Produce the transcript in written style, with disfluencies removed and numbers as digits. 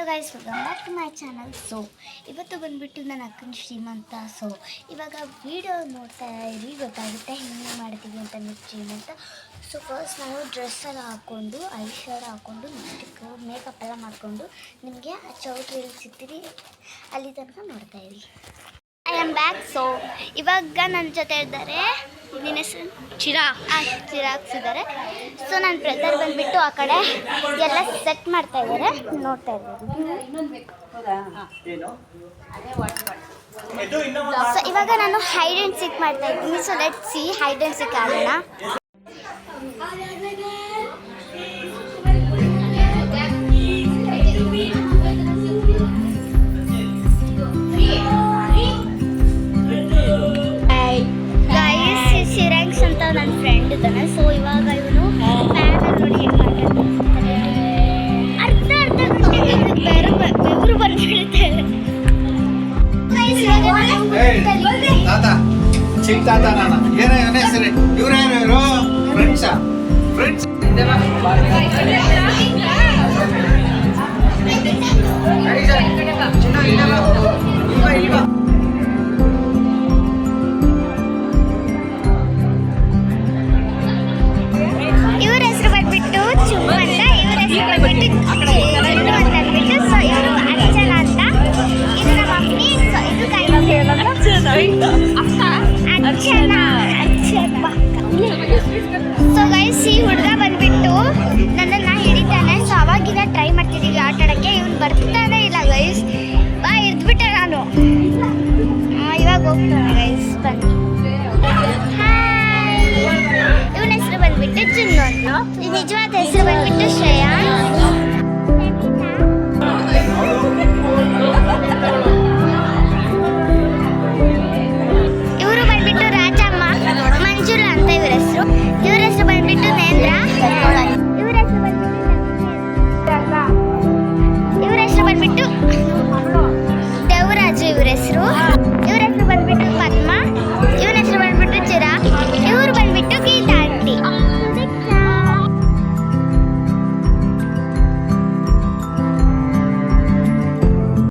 Hello guys, welcome back to my channel. So ಇವತ್ತು ಬಂದುಬಿಟ್ಟು ನನ್ನ ಅಕ್ಕನ ಶ್ರೀಮಂತ. ಸೊ ಇವಾಗ ವೀಡಿಯೋ ನೋಡ್ತಾ ಇರಿ, ಗೊತ್ತಾಗುತ್ತೆ ಹೆಂಗೆ ಮಾಡ್ತೀವಿ ಅಂತ ಶ್ರೀಮಂತ. ಸೊ ಫಸ್ಟ್ ನಾವು ಡ್ರೆಸ್ ಎಲ್ಲ ಹಾಕ್ಕೊಂಡು ಐ ಶೇಡ್ ಹಾಕ್ಕೊಂಡು ಲಿಪ್ಸ್ಟಿಕ್ ಮೇಕಪ್ ಎಲ್ಲ ಮಾಡಿಕೊಂಡು ನಿಮಗೆ ಆ ಚೌಟ್ರಿಯಲ್ಲಿ ಸಿಗ್ತೀರಿ, ಅಲ್ಲಿ ತನಕ ನೋಡ್ತಾ ಇರಿ. I am back. ಸೊ ಇವಾಗ ನನ್ನ ಜೊತೆ ಇದ್ದಾರೆ, ನಿನ್ನ ಹೆಸರು ಚಿರಾಗ್ಸ್ ಇದ್ದಾರೆ. ಸೊ ನನ್ನ ಬ್ರದರ್ ಬಂದುಬಿಟ್ಟು ಆ ಕಡೆ ಎಲ್ಲ ಸೆಟ್ ಮಾಡ್ತಾ ಇದ್ದಾರೆ, ನೋಡ್ತಾ ಇದ್ದಾರೆ. ಸೊ ಇವಾಗ ನಾನು ಹೈಡ್ ಆ್ಯಂಡ್ ಸಿಕ್ ಮಾಡ್ತಾ ಇದ್ದೀನಿ. So let's hide and seek ಆಗೋಣ. ನನ್ನ ಫ್ರೆಂಡ್ ಇದ್ದಾನೆ. ಸೊ ಇವಾಗ ಇವನು ಪ್ಯಾನಲ್ ನೋಡಿ ಅರ್ಧ ಬೆವರು ಬಂದ್ಬಿಡುತ್ತೆ. ಸೊ ಗೈಸ್, ಈ ಹುಡುಗ ಬಂದ್ಬಿಟ್ಟು ನನ್ನನ್ನು ಹಿಡಿತಾನೆ. ಸೊ ಅವಾಗಿಂದ ಟ್ರೈ ಮಾಡ್ತಿದ್ದೀವಿ ಆಟ ಆಡೋಕ್ಕೆ. ಇವನು ಬರ್ತಾನೆ ಇಲ್ಲ ಗೈಸ್. ಬಾ ಇದ್ಬಿಟ್ಟೆ ನಾನು. ಇವಾಗ ಹೋಗ್ತಾನೆ ಗೈಸ್, ಬನ್ನಿ. ಹಾಯ್, ಇವನ ಹೆಸರು ಬಂದ್ಬಿಟ್ಟು ಜುನ್ನು ಅಂತ. ನಿಜವಾದ ಹೆಸರು ಬಂದ್ಬಿಟ್ಟು ಶ್ರೇಯಾ.